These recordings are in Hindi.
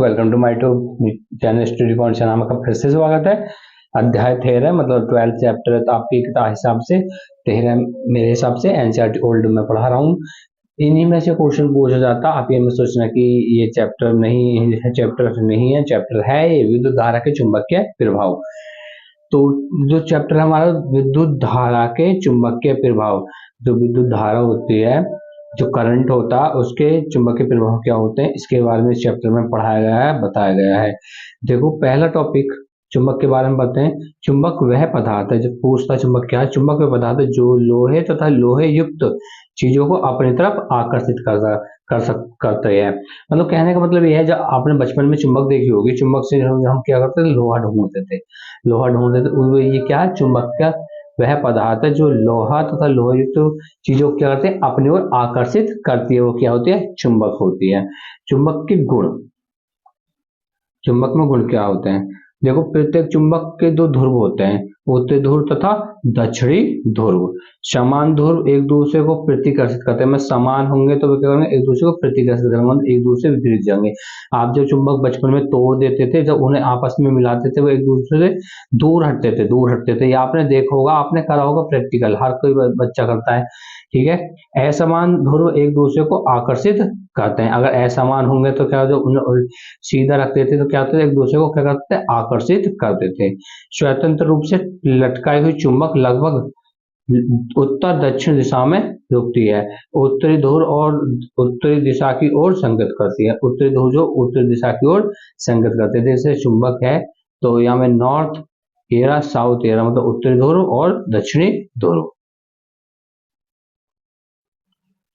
Welcome to my channel study point से नाम का फिर से स्वागत है। अध्याय 13 मतलब 12th चैप्टर है, तो आपके हिसाब से 13 मेरे हिसाब से एनसीईआरटी ओल्ड में पढ़ा रहा हूँ। इन्हीं में से क्वेश्चन पूछा जाता, आप ये मत सोचना कि ये चैप्टर नहीं है, चैप्टर है ये विद्युत धारा के चुंबकीय प्रभाव। तो जो चैप्टर हमारा विद्युत धारा के चुंबकीय प्रभाव, जो विद्युत धारा होती है, जो करंट होता है, उसके चुंबकीय प्रभाव क्या होते हैं, इसके बारे में इस चैप्टर में पढ़ाया गया है, बताया गया है। देखो पहला टॉपिक चुंबक के बारे में बताते हैं। चुंबक वह पदार्थ है, जब पूछता चुंबक क्या है, चुंबक वह पदार्थ है जो लोहे तथा लोहे युक्त चीजों को अपनी तरफ आकर्षित करते हैं। मतलब कहने का मतलब यह है, जब आपने बचपन में चुंबक देखी होगी, चुंबक से हम क्या करते थे, लोहा ढूंढते थे। ये क्या है, चुंबक का वह पदार्थ है जो लोहा तथा लोहा युक्त चीजों को क्या करते हैं, अपनी ओर आकर्षित करती है। वो क्या होती है, चुंबक होती है। चुंबक के गुण, चुंबक में गुण क्या होते हैं, देखो प्रत्येक चुंबक के दो ध्रुव होते हैं, उत्तरी ध्रुव तथा दक्षिणी ध्रुव। समान ध्रुव एक दूसरे को प्रतिकर्षित करते हैं, समान होंगे तो वे क्या करेंगे, एक दूसरे को प्रतिकर्षित करेंगे, एक दूसरे से विपरीत जाएंगे। आप जब चुंबक बचपन में तोड़ देते थे, जब उन्हें आपस में मिलाते थे, वो एक दूसरे से दूर हटते थे। ये आपने देखा होगा, आपने करा होगा प्रैक्टिकल, हर कोई बच्चा करता है, ठीक है। असमान ध्रुव एक दूसरे को आकर्षित करते हैं। अगर असमान होंगे तो क्या होता, सीधा रखते थे तो क्या होता है, एक दूसरे को क्या करते थे, आकर्षित करते थे। स्वतंत्र रूप से लटकाई हुई चुंबक लगभग उत्तर दक्षिण दिशा में रुकती है। उत्तरी ध्रुव और उत्तरी दिशा की ओर संकेत करती है। उत्तरी ध्रुव जो उत्तरी दिशा की ओर संकेत करते हैं। जैसे चुंबक है तो यहाँ में नॉर्थ एरा, साउथ एरा, मतलब उत्तरी ध्रुव और दक्षिणी ध्रुव।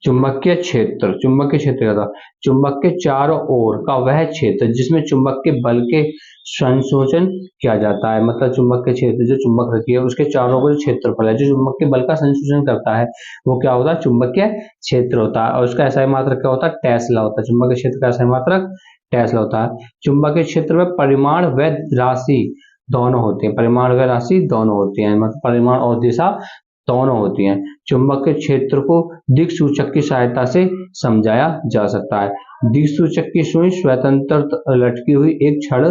चुंबकीय क्षेत्र, चुंबकीय क्षेत्र क्या था, चुंबक के चारों ओर का वह क्षेत्र जिसमें चुंबक के बल के संशोधन किया जाता है। मतलब चुंबक के क्षेत्र, जो चुंबक रखी है उसके चारों ओर क्षेत्रफल है जो चुंबक के बल का संशोधन करता है, वो क्या होता है, चुंबकीय क्षेत्र होता है। और उसका SI मात्रक क्या होता है, टेस्ला होता है। चुंबकीय क्षेत्र का SI मात्रक टेस्ला होता है। चुंबकीय क्षेत्र में परिमाण व राशि दोनों होते हैं, परिमाण व राशि दोनों होती है, मतलब परिमाण और दिशा दोनों होती हैं। चुंबक के क्षेत्र को दिक्सूचक की सहायता से समझाया जा सकता है। दिक्सूचक की सुई स्वतंत्र लटकी हुई एक छड़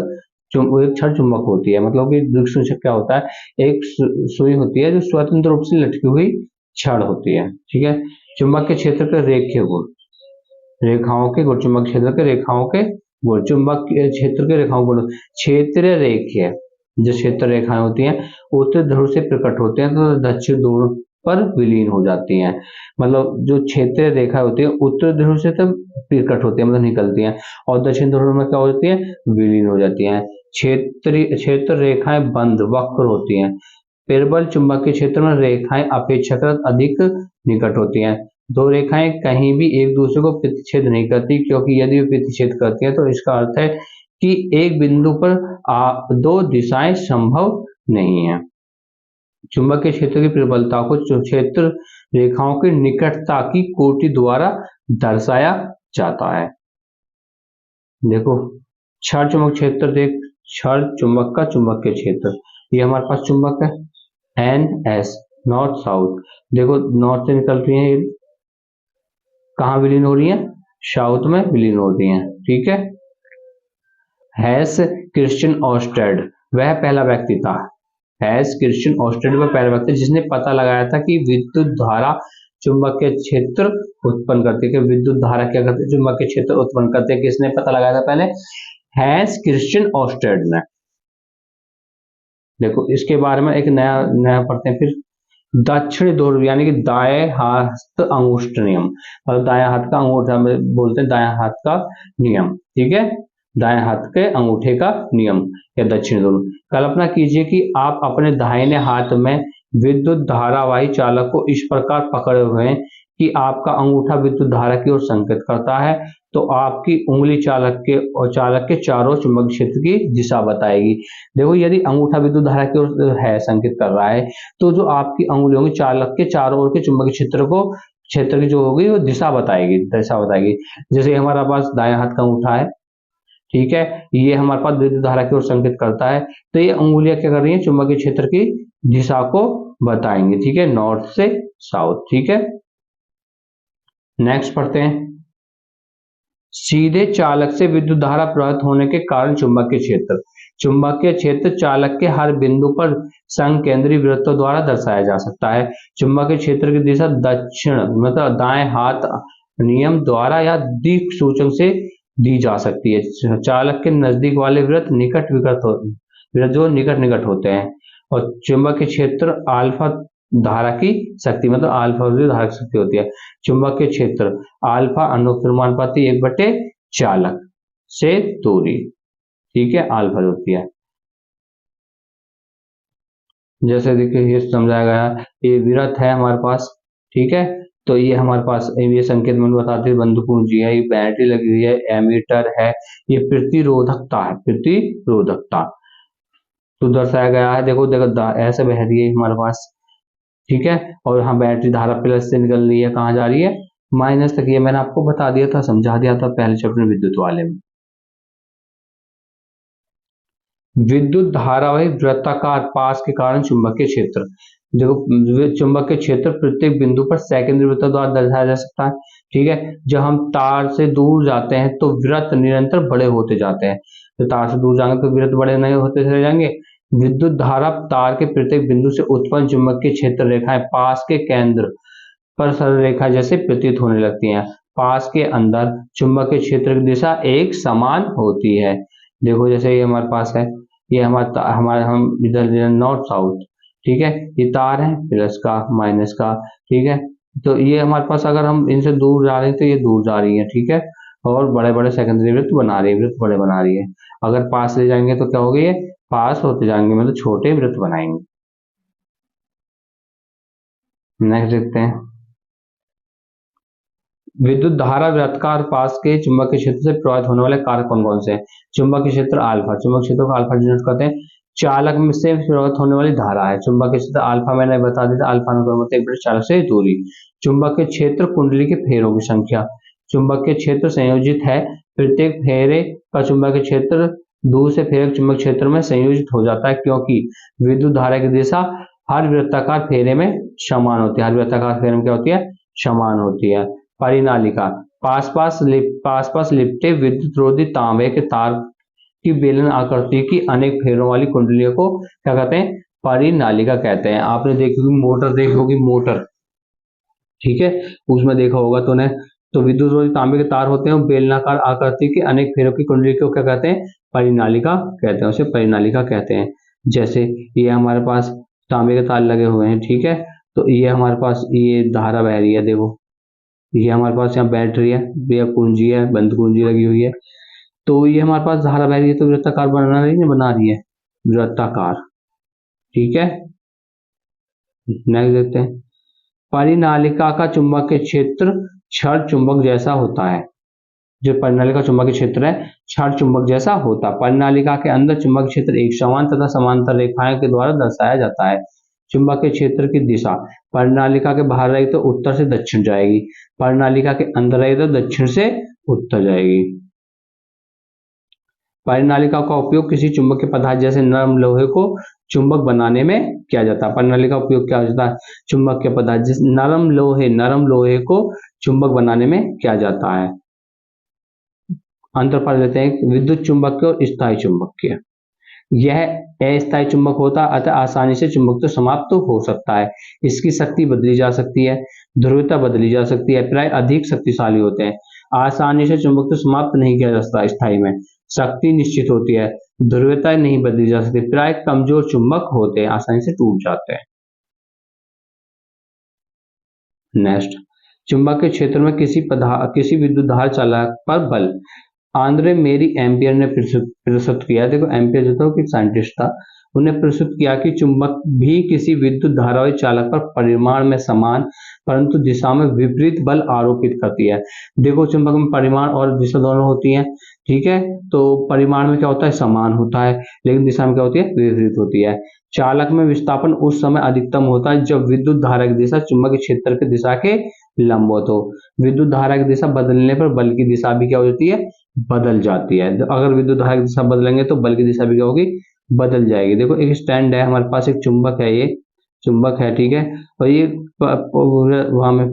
चुंबक होती है। मतलब कि दिक्सूचक क्या होता है, एक सुई होती है जो स्वतंत्र रूप से लटकी हुई छड़ होती है, ठीक है। चुंबक के क्षेत्र के रेखीय गुण, रेखाओं के गुण, चुंबक क्षेत्र के रेखाओं के गुण, चुंबक के क्षेत्र के रेखाओं गुण। क्षेत्रीय रेखीय, जो क्षेत्र रेखाएं होती हैं उत्तर ध्रुव से प्रकट होते हैं तो दक्षिण ध्रुव पर विलीन हो जाती हैं। मतलब जो क्षेत्रीय रेखा होती है उत्तर ध्रुव से तब प्रकट होती है, मतलब निकलती हैं, और दक्षिण ध्रुव में क्या होती है, विलीन हो जाती हैं। क्षेत्र रेखाएं बंद वक्र होती हैं। प्रबल चुंबकीय क्षेत्र में रेखाएं अपेक्षाकृत अधिक निकट होती हैं। दो रेखाएं कहीं भी एक दूसरे को प्रतिच्छेद नहीं करती, क्योंकि यदि वे प्रतिच्छेद करती हैं तो इसका अर्थ है कि एक बिंदु पर दो दिशाएं संभव नहीं है। चुंबकीय क्षेत्र की प्रबलता को क्षेत्र रेखाओं की निकटता की कोटि द्वारा दर्शाया जाता है। देखो क्षण चुंबक क्षेत्र, देख क्षण चुंबक का चुंबकीय क्षेत्र, ये हमारे पास चुंबक है NS, नॉर्थ साउथ। देखो नॉर्थ से निकल रही है, कहाँ विलीन हो रही है, साउथ में विलीन हो रही है, ठीक है। हैस क्रिश्चियन ऑस्टेड, वह पहला व्यक्ति था, हैस क्रिश्चियन ऑस्टेड वह पहला व्यक्ति जिसने पता लगाया था कि विद्युत धारा चुंबकीय क्षेत्र उत्पन्न करती है। विद्युत धारा क्या करती है, चुंबकीय क्षेत्र उत्पन्न करती है। किसने पता लगाया था पहले, हैस क्रिश्चियन ऑस्टेड ने। देखो इसके बारे में एक नया पढ़ते हैं फिर। दक्षिण ध्रुव यानी कि दाएं हाथ अंगुष्ठ नियम, मतलब दाएं हाथ का अंगूठा बोलते हैं, दाएं हाथ का नियम, ठीक है, दाएं हाथ के अंगूठे का नियम या दक्षिण ध्रुव। कल्पना कीजिए कि आप अपने दाहिने हाथ में विद्युत धारावाही चालक को इस प्रकार पकड़े हुए हैं कि आपका अंगूठा विद्युत धारा की ओर संकेत करता है, तो आपकी उंगली चालक के चारों चुंबक क्षेत्र की दिशा बताएगी। देखो यदि अंगूठा विद्युत धारा की ओर है, संकेत कर रहा है, तो जो आपकी उंगली होगी चालक के चारों ओर के चुंबक क्षेत्र की जो होगी वो दिशा बताएगी। जैसे हमारा पास दाएं हाथ का अंगूठा है, ठीक है, ये हमारे पास विद्युत धारा की ओर संकेत करता है, तो ये उंगलियां क्या कर रही हैं, चुंबकीय क्षेत्र की दिशा को बताएंगे, ठीक है, नॉर्थ से साउथ, ठीक है। नेक्स्ट पढ़ते हैं सीधे चालक से विद्युत धारा प्रवाहित होने के कारण चुंबकीय क्षेत्र चालक के हर बिंदु पर संकेंद्री वृत्तों द्वारा दर्शाया जा सकता है। चुंबकीय क्षेत्र की दिशा दक्षिण मतलब दाएं हाथ नियम द्वारा या दिक् सूचक से दी जा सकती है। चालक के नजदीक वाले वृत्त जो निकट निकट होते हैं, और चुंबकीय क्षेत्र अल्फा धारा की शक्ति मतलब अल्फा धारा की शक्ति होती है। चुंबकीय क्षेत्र अल्फा अनुप्रमानुपाती 1/चालक से दूरी, ठीक है, अल्फा होती है। जैसे देखिए ये समझाया गया, ये वृत्त है हमारे पास, ठीक है, तो ये हमारे पास ये संकेत मैंने बताते हैं, बंद कुंजी है, ये बैटरी लगी हुई है, एमीटर है, ये प्रतिरोधकता है, प्रतिरोधकता तो दर्शाया गया है। देखो ऐसे बह रही है हमारे पास, ठीक है, और यहाँ बैटरी धारा प्लस से निकल रही है, कहाँ जा रही है, माइनस तक। ये मैंने आपको बता दिया था, समझा दिया था पहले चैप्टर विद्युत वाले में। विद्युत धारावाही वृत्ताकार पास के कारण चुंबकीय क्षेत्र, देखो चुंबकीय क्षेत्र प्रत्येक बिंदु पर सेकेंडरी वृत्त द्वारा दर्शाया जा सकता है, ठीक है। जब हम तार से दूर जाते हैं तो वृत्त निरंतर बड़े होते जाते हैं, तो तार से दूर जाएंगे तो वृत्त बड़े नहीं होते चले जाएंगे। विद्युत धारा तार के प्रत्येक बिंदु से उत्पन्न चुंबकीय क्षेत्र रेखाएं पास के केंद्र पर सरल रेखा जैसे प्रतीत होने लगती हैं। पास के अंदर चुंबकीय क्षेत्र की दिशा एक समान होती है। देखो जैसे ये हमारे पास है, ये हमारा हम इधर नॉर्थ साउथ, ठीक है, ये तार है प्लस का माइनस का, ठीक है, तो ये हमारे पास अगर हम इनसे दूर जा रहे हैं तो ये दूर जा रही है, ठीक है, और बड़े बड़े सेकेंडरी वृत्त बना रही है, वृत्त बड़े बना रही है। अगर पास ले जाएंगे तो क्या होगा, ये पास होते जाएंगे मतलब छोटे वृत्त बनाएंगे। नेक्स्ट देखते हैं, विद्युत धारा वृत्ताकार पास के चुंबकीय क्षेत्र से प्रभावित होने वाले कारक कौन कौन से हैं। चुंबकीय क्षेत्र अल्फा, चुंबकीय क्षेत्र को अल्फा डिनोट करते हैं। चालक में से प्रभावित होने वाली धारा है, चुंबकीय क्षेत्र अल्फा मैंने बता दिया, अल्फा अनुक्रम 1/चालक से दूरी। चुंबकीय क्षेत्र कुंडली के फेरों की संख्या, चुंबकीय क्षेत्र संयोजित है, प्रत्येक फेरे का चुंबकीय क्षेत्र दूसरे फेरे के चुंबकीय क्षेत्र में संयोजित हो जाता है, क्योंकि विद्युत धारा की दिशा हर वृत्ताकार फेरे में समान होती है। हर वृत्ताकार फेरे में क्या होती है, समान होती है। परिनालिका, पास पास लिपटे विद्युत रोधी तांबे के तार की बेलन आकृति की अनेक फेरों वाली कुंडलियों को क्या कहते हैं, परिनालिका कहते हैं। आपने देखी होगी मोटर, ठीक है, उसमें देखा होगा तो ने, तो विद्युत रोधी तांबे के तार होते हैं, बेलनाकार आकृति के अनेक फेरों की कुंडली को क्या कहते हैं, परिनालिका कहते हैं, उसे परिनालिका कहते हैं। जैसे ये हमारे पास तांबे के तार लगे हुए हैं, ठीक है, तो ये हमारे पास ये धारा बह रही है, देखो ये हमारे पास यहाँ बैटरी है, ये कुंजी है, बंद कुंजी लगी हुई है, तो ये हमारे पास धारा बह रही है, तो वृत्ताकार बना रही है वृत्ताकार, ठीक है। नेक्स्ट देखते हैं, परिनालिका का चुंबकीय क्षेत्र क्षण चुंबक जैसा होता है। जो परिनालिका चुंबकीय क्षेत्र है क्षण चुंबक जैसा होता है। परिनालिका के अंदर चुंबकीय क्षेत्र एक समान तथा समांतर रेखाएं के द्वारा दर्शाया जाता है। चुंबकीय क्षेत्र की दिशा परिनालिका के बाहर रहेगी तो उत्तर से दक्षिण जाएगी, परिनालिका के अंदर रहेगी तो दक्षिण से उत्तर जाएगी। परिनालिका का उपयोग किसी चुंबकीय पदार्थ जैसे नरम लोहे को चुंबक बनाने में किया जाता है। परिनालिका का उपयोग क्या होता है, चुंबकीय पदार्थ जैसे नरम लोहे को चुंबक बनाने में किया जाता है। अंतर पढ़ लेते हैं, विद्युत चुंबकीय और स्थायी चुंबकीय। यह अस्थायी चुंबक होता है, अतः आसानी से चुंबक तो समाप्त तो हो सकता है। इसकी शक्ति बदली जा सकती है, ध्रुवीयता बदली जा सकती है, प्राय अधिक शक्तिशाली होते हैं। आसानी से चुंबक तो समाप्त नहीं किया जा सकता, स्थायी में शक्ति निश्चित होती है, ध्रुवीयता नहीं बदली जा सकती, प्राय कमजोर चुंबक होते हैं, आसानी से टूट जाते हैं। नेक्स्ट, चुंबकीय क्षेत्र में किसी विद्युत धारा चालक पर बल आंद्रे मेरी एम्पियर ने प्रस्तुत किया। देखो एम्पियर जो था वो साइंटिस्ट था, उन्हें प्रस्तुत किया कि चुंबक भी किसी विद्युत धारावाही चालक पर परिमाण में समान परंतु दिशा में विपरीत बल आरोपित करती है। देखो चुंबक में परिमाण और दिशा दोनों होती है, ठीक है, तो परिमाण में क्या होता है, समान होता है, लेकिन दिशा में क्या होती है, विपरीत होती है। चालक में विस्थापन उस समय अधिकतम होता है जब विद्युत धारा की दिशा चुंबकीय क्षेत्र की दिशा के लंबवत हो। विद्युत धारा की दिशा बदलने पर बल की दिशा भी क्या हो जाती है, बदल जाती है। अगर विद्युत धारा की दिशा बदलेंगे तो बल की दिशा भी क्या होगी, बदल जाएगी। देखो एक स्टैंड है हमारे पास, एक चुंबक है, ये चुंबक है, ठीक है, और ये वहां में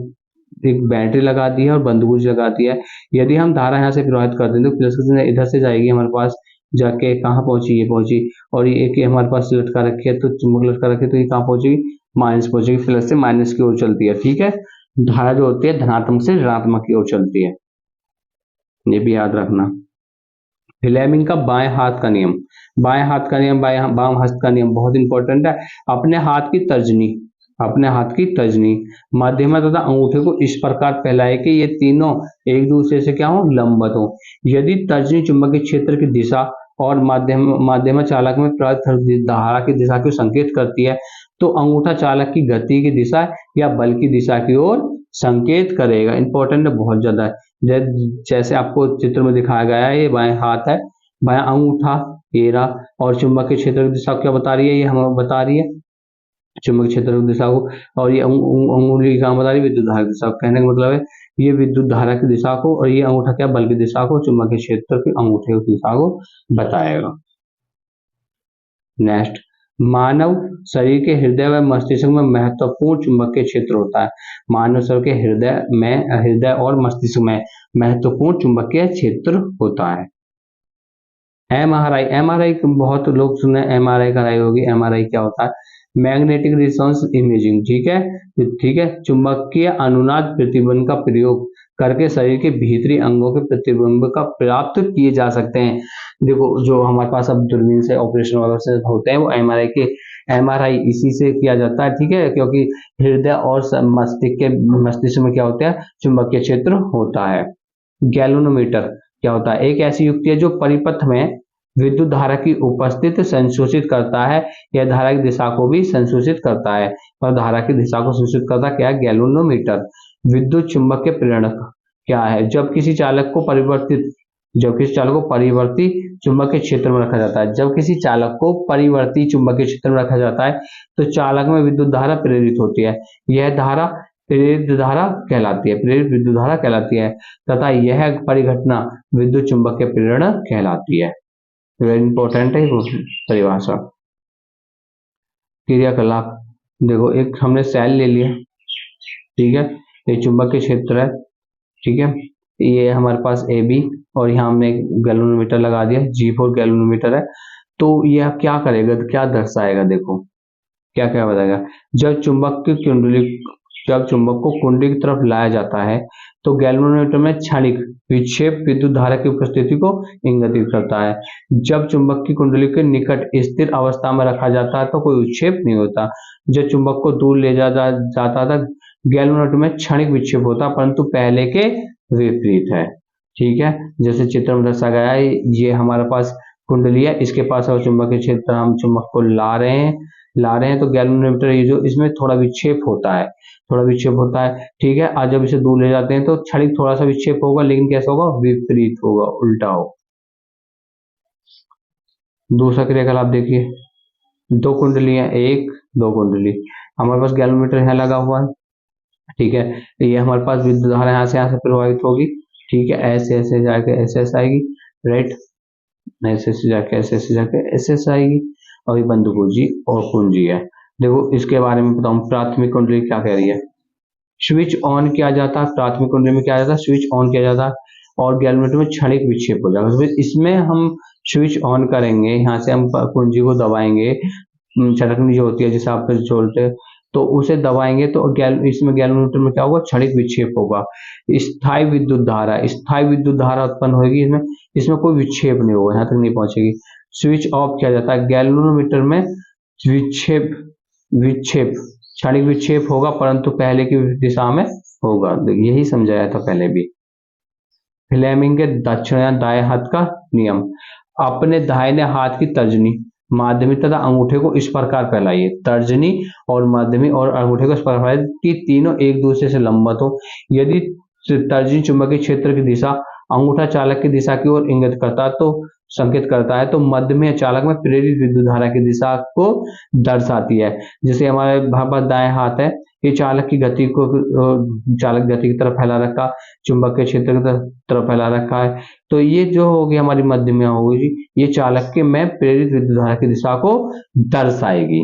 एक बैटरी लगा दी है और बंदूक लगा दिया है। यदि हम धारा यहाँ से प्रवाहित कर दें तो प्लस की चिन्ह इधर से जाएगी हमारे पास, जाके कहाँ पहुंची, ये पहुंची, और ये एक हमारे पास लटका रखी है तो चुंबक लटका रखी है तो ये कहाँ पहुंचेगी, माइनस पहुंचेगी, प्लस से माइनस की ओर चलती है। ठीक है, धारा जो होती है धनात्मक से ऋणात्मक की ओर चलती है, ये भी याद रखना। फ्लेमिंग का बाएं हाथ का नियम, बाएं हाथ का नियम, बाम हस्त का नियम बहुत इंपॉर्टेंट है। अपने हाथ की तर्जनी, अपने हाथ की तर्जनी मध्यमा तथा अंगूठे को इस प्रकार फैलाए कि ये तीनों एक दूसरे से क्या हो, लंबवत हो। यदि तर्जनी चुंबकीय क्षेत्र की दिशा और माध्यमा चालक में प्रवाहित धारा की दिशा को संकेत करती है तो अंगूठा चालक की गति की दिशा या बल की दिशा की ओर संकेत करेगा। इंपॉर्टेंट है, बहुत ज्यादा है। जैसे आपको चित्र में दिखाया गया है, ये बाएं हाथ है, बाएं अंगूठा ये रहा, और चुंबकीय क्षेत्र की दिशा क्या बता रही है, ये हमें बता रही है चुंबकीय क्षेत्र की दिशा को, और ये अंगुली क्या बता रही है, विद्युत धारा की दिशा। कहने का मतलब है ये विद्युत धारा की दिशा को, और ये अंगूठा क्या, बल की दिशा को, चुंबकीय क्षेत्र के अंगूठे की दिशा को बताएगा। नेक्स्ट, मानव शरीर के हृदय व मस्तिष्क में महत्वपूर्ण चुंबकीय क्षेत्र होता है। मानव शरीर के हृदय और मस्तिष्क में महत्वपूर्ण चुंबकीय क्षेत्र होता है। एमआरआई, एमआरआई बहुत लोग सुने, एमआरआई कराई होगी। एमआरआई क्या होता है, मैग्नेटिक रिजोनेंस इमेजिंग। ठीक है, ठीक है, चुंबकीय अनुनाद प्रतिबिंब का प्रयोग करके शरीर के भीतरी अंगों के प्रतिबिंब का प्राप्त किए जा सकते हैं। देखो जो हमारे पास अब दूरबीन से ऑपरेशन वगैरह से होते हैं वो एमआरआई इसी से किया जाता है। ठीक है, क्योंकि हृदय और मस्तिष्क में क्या होता है, चुंबकीय क्षेत्र होता है। गैल्वेनोमीटर क्या होता है, एक ऐसी युक्ति है जो परिपथ में विद्युत धारा की उपस्थिति संशोधित करता है, यह धारा की दिशा को भी संशोधित करता है, और धारा की दिशा को संशोधित करता क्या है, गैल्वेनोमीटर। विद्युत चुंबकीय प्रेरणक क्या है, जब किसी चालक को परिवर्ती चुंबकीय क्षेत्र में रखा जाता है, जब किसी चालक को परिवर्ती चुंबकीय क्षेत्र में रखा जाता है तो चालक में विद्युत धारा प्रेरित होती है। यह धारा प्रेरित धारा कहलाती है, प्रेरित विद्युत धारा कहलाती है, तथा यह परिघटना विद्युत चुंबकीय प्रेरण कहलाती है। वेरी इंपॉर्टेंट है परिभाषा। क्रियाकलाप, देखो एक हमने सेल ले लिया, ठीक है, ये चुंबकीय क्षेत्र है, ठीक है, ये हमारे पास ए बी, और यहाँ हमने एक गैल्वेनोमीटर लगा दिया, G4 गैल्वेनोमीटर है। तो यह क्या करेगा, क्या दर्शाएगा, देखो क्या क्या बताएगा। जब चुंबक को कुंडली की तरफ लाया जाता है तो गैल्वेनोमीटर में क्षणिक विक्षेप विद्युत धारा की उपस्थिति को इंगित करता है। जब चुंबक की कुंडली के निकट स्थिर अवस्था में रखा जाता है तो कोई विक्षेप नहीं होता। जब चुंबक को दूर ले जाता था गैल्वेनोमीटर में क्षणिक विक्षेप होता, परंतु पहले के विपरीत है। ठीक है, जैसे चित्र में दर्शाया गया है, ये हमारे पास कुंडली है, इसके पास और चुंबकीय क्षेत्र, हम चुंबक को ला रहे हैं तो गैल्वेनोमीटर ये जो इसमें थोड़ा विक्षेप होता है, ठीक है। आज जब इसे दूर ले जाते हैं तो क्षणिक थोड़ा सा विक्षेप होगा, लेकिन कैसा होगा, विपरीत होगा, उल्टा हो। दूसरा क्रियाकलाप देखिए, दो कुंडलियां, एक दो कुंडली, हमारे पास गैल्वेनोमीटर यहाँ लगा हुआ है, ठीक है, ये हमारे पास विद्युत धारा यहाँ से प्रवाहित होगी, ठीक है, ऐसे ऐसे जाके ऐसे ऐसे आएगी, राइट, ऐसे से जाके ऐसे ऐसे आएगी, और ये बंद कुंजी और कुंजी है। देखो इसके बारे में बताऊं, प्राथमिक कुंडली क्या कह रही है, स्विच ऑन किया जाता है, प्राथमिक कुंडली में क्या जाता है, स्विच ऑन किया जाता है, और गैल्वेनोमीटर में क्षणिक विक्षेप हो जाएगा। तो इसमें हम स्विच ऑन करेंगे, यहाँ से हम कुंजी को दबाएंगे, छटकनी जो होती है जिसे आप जोड़ते, तो उसे दबाएंगे तो इसमें गैल्वेनोमीटर में क्या होगा, क्षणिक विक्षेप होगा। स्थायी विद्युत धारा उत्पन्न होगी, इसमें कोई विक्षेप नहीं होगा, यहाँ तक नहीं पहुंचेगी। स्विच ऑफ किया जाता है, गैल्वेनोमीटर में विक्षेप क्षणिक विक्षेप होगा, परंतु पहले की दिशा में होगा, यही समझाया था पहले भी। फ्लेमिंग के दक्षिण या दाएं हाथ का नियम, अपने दाहिने हाथ की तर्जनी, माध्यमी तथा अंगूठे को इस प्रकार फैलाइए, तर्जनी और माध्यमी और अंगूठे को इस प्रकार फैलाइए कि तीनों एक दूसरे से लंबवत हो। यदि तर्जनी चुंबकीय क्षेत्र की दिशा अंगूठा चालक की दिशा की ओर इंगित करता तो संकेत करता है, तो मध्य में चालक में प्रेरित विद्युत धारा की दिशा को दर्शाती है। जैसे हमारे पास दाएं हाथ है, ये चालक की गति की तरफ फैला रखा, चुंबकीय क्षेत्र की तरफ फैला रखा है, तो ये जो होगी हमारी मध्य में होगी, ये चालक के में प्रेरित विद्युत धारा की दिशा को दर्शाएगी।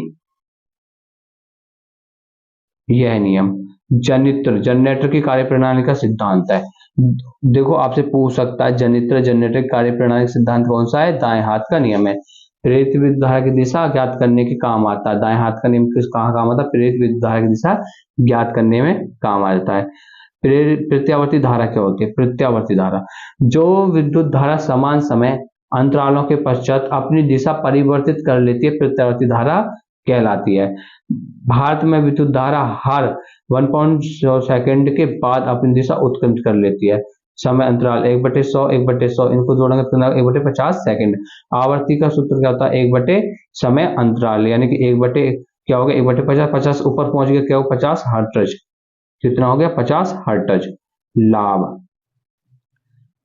यह नियम जनित्र जनरेटर की कार्यप्रणाली का सिद्धांत है। देखो आपसे पूछ सकता है जनरेटर की कार्यप्रणाली का सिद्धांत कौन सा है? दाएं हाथ का नियम है। प्रेरित विद्युत धारा की दिशा ज्ञात करने के काम आता है। दाएं हाथ का नियम किस कहाँ काम आता है? प्रेरित विद्युत धारा की दिशा ज्ञात करने में काम आ जाता है। प्रत्यावर्ती धारा क्या होती है? प्रत्यावर्ती धारा जो विद्युत धारा समान समय अंतरालों के पश्चात अपनी दिशा परिवर्तित कर लेती है, प्रत्यावर्ती धारा कहलाती है। भारत में विद्युत धारा हर 1.100 सेकंड के बाद अपनी दिशा उत्क्रमित कर लेती है। समय अंतराल 1/100 1/100 इनको जोड़ेंगे तो 1/50 सेकंड। आवर्ती का सूत्र क्या होता है? 1/, समय अंतराल यानी कि 1/, क्या हो गया? 1/50, 50 ऊपर पहुंच गया, क्या हो? 50 हर्ट्ज। कितना हो गया? 50 हर्ट्ज। लाभ,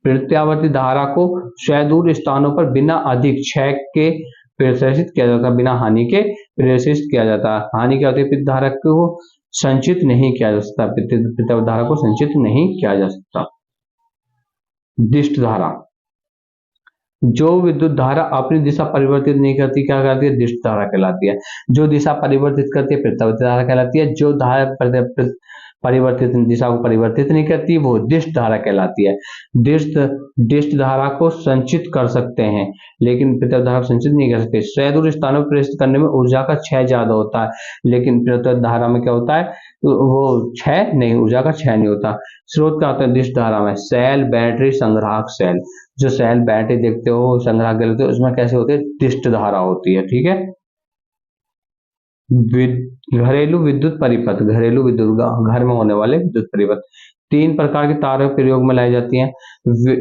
प्रत्यावर्ती धारा को सुदूर स्थानों पर बिना अधिक क्षय के प्रेषित किया जाता है, बिना हानि के प्रेषित किया जाता है। हानि क्या होती है? विद्युत धारा को संचित नहीं किया जा सकता, प्रत्यावर्ती धारा को संचित नहीं किया जा सकता। दिष्ट धारा, जो विद्युत धारा अपनी दिशा परिवर्तित नहीं करती, क्या कहलाती है? दिष्ट धारा कहलाती है। जो दिशा परिवर्तित करती है, प्रत्यावर्ती धारा कहलाती है। जो धारा परिवर्तित दिशा को परिवर्तित नहीं करती, वो दिष्ट धारा कहलाती है। दिष्ट धारा को संचित कर सकते हैं, लेकिन प्रत्यावर्ती धारा को संचित नहीं कर सकते। सुदूर स्थानों पर प्रेषित करने में ऊर्जा का क्षय ज्यादा होता है, लेकिन प्रत्यावर्ती धारा में क्या होता है? वो क्षय नहीं, ऊर्जा का क्षय नहीं होता। स्रोत क्या होता है दिष्ट धारा में? सेल, बैटरी, संग्राहक सेल। जो सेल, बैटरी देखते हो, संग्राहक देखते हो, उसमें कैसे होते हैं? दिष्ट धारा होती है। ठीक है। घरेलू विद्युत परिपथ, घरेलू विद्युत घर में होने वाले विद्युत परिपथ 3 प्रकार की तारें प्रयोग में लाई जाती हैं।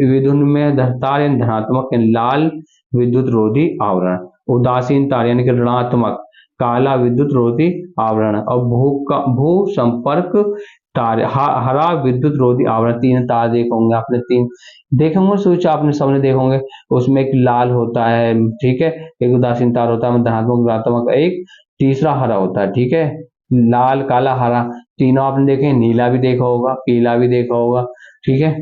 विद्युन्मय तार यानी धनात्मक लाल विद्युत रोधी आवरण, उदासीन तार यानी कि ऋणात्मक काला विद्युत रोधी आवरण, और भू संपर्क तार हरा विद्युत रोधी आवरण। 3 तार देखोगे आपने, 3 देखेंगे स्विच आपने सबने देखोगे, उसमें एक लाल होता है, ठीक है, एक उदासीन तार होता है धनात्मक ऋणात्मक, एक तीसरा हरा होता है। ठीक है, लाल काला हरा तीनों आपने देखे, नीला भी देखा होगा, पीला भी देखा होगा। ठीक है।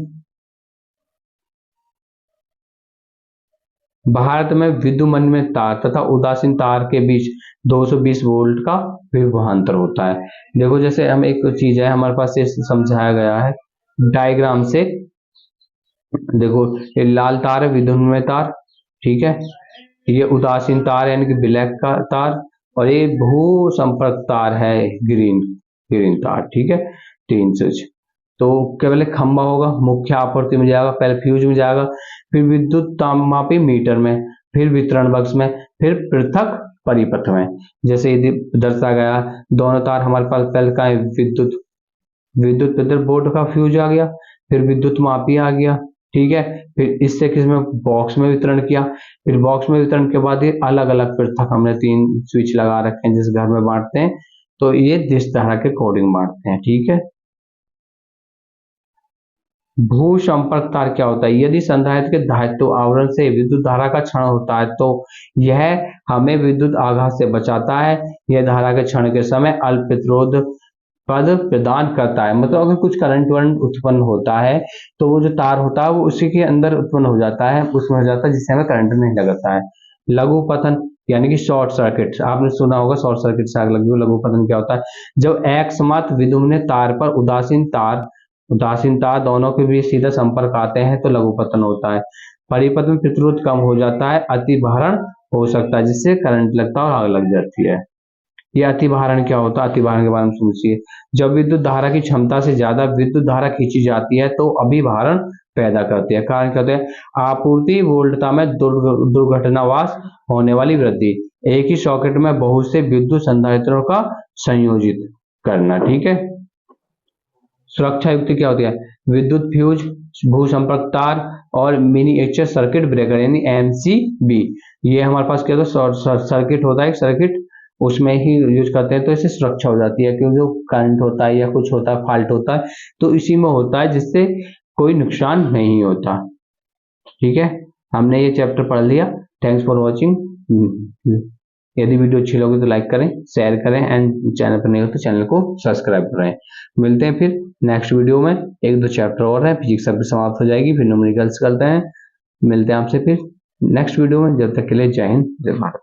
भारत में विद्युन्मय तार तथा उदासीन तार के बीच 220 वोल्ट का विभवांतर होता है। देखो जैसे हम एक चीज है हमारे पास, ये समझाया गया है डायग्राम से। देखो ये लाल तार है विद्युन्मय तार, ठीक है, ये उदासीन तार यानी कि ब्लैक का तार, और ये भू संपर्क तार है ग्रीन तार। ठीक है, 3 स्विच। तो केवल एक खंभा होगा, मुख्य आपूर्ति में जाएगा, पहले फ्यूज में जाएगा, फिर विद्युत तापमापी मीटर में, फिर वितरण बक्स में, फिर पृथक परिपथ में। जैसे दर्शाया गया, दोनों तार हमारे पास पहले का विद्युत बोर्ड का फ्यूज आ गया, फिर विद्युत मापी आ गया। ठीक है, फिर इससे किसमें? बॉक्स में वितरण किया, फिर बॉक्स में वितरण के बाद ये अलग अलग पृथक हमने 3 स्विच लगा रखे हैं जिस घर में बांटते हैं, तो ये दिष्ट धारा के अकॉर्डिंग बांटते हैं। ठीक है। भू संपर्क तार क्या होता है? यदि संधारित्र के धातु आवरण से विद्युत धारा का क्षरण होता है तो यह हमें विद्युत आघात से बचाता है। यह धारा के क्षरण के समय अल्प प्रतिरोध पद प्रदान करता है। मतलब अगर कुछ करंट उत्पन्न होता है तो वो जो तार होता है वो उसी के अंदर उत्पन्न हो जाता है, उसमें हो जाता है, जिससे हमें करंट नहीं लगता है। लघु पतन यानी कि शॉर्ट सर्किट, आपने सुना होगा शॉर्ट सर्किट से आग लगी हो। लघु पतन क्या होता है? जब एकसमात विद्युन्मय तार पर उदासीन तार दोनों के बीच सीधा संपर्क आते हैं तो लघु पतन होता है। परिपथ में प्रतिरोध कम हो जाता है, अतिभारण हो सकता है जिससे करंट लगता है और आग लग जाती है। यह अतिभारण क्या होता है? अतिभारण के बारे में समझिए। जब विद्युत धारा की क्षमता से ज्यादा विद्युत धारा खींची जाती है तो अभिभारण पैदा करती है। कारण क्या होता है? आपूर्ति वोल्टता में दुर्घटनावश होने वाली वृद्धि, एक ही सॉकेट में बहुत से विद्युत संधारित्रों का संयोजित करना। ठीक है। सुरक्षा युक्ति क्या होती है? विद्युत फ्यूज, भू संपर्क तार और मिनिएचर सर्किट ब्रेकर यानी एमसीबी। ये हमारे पास क्या होता है? सर्किट होता है, एक सर्किट, उसमें ही यूज करते हैं तो इससे सुरक्षा हो जाती है, क्योंकि जो करंट होता है या कुछ होता है, फॉल्ट होता है, तो इसी में होता है जिससे कोई नुकसान नहीं होता। ठीक है, हमने ये चैप्टर पढ़ लिया। Thanks for watching. यदि वीडियो अच्छी लगी तो लाइक करें, शेयर करें, एंड चैनल पर नहीं हो तो चैनल को सब्सक्राइब करें। मिलते हैं फिर नेक्स्ट वीडियो में। 1-2 चैप्टर और है, फिजिक्स सब समाप्त हो जाएगी, फिर न्यूमेरिकल्स करते हैं। मिलते हैं आपसे फिर नेक्स्ट वीडियो में। जब तक के लिए जय हिंद, जय भारत।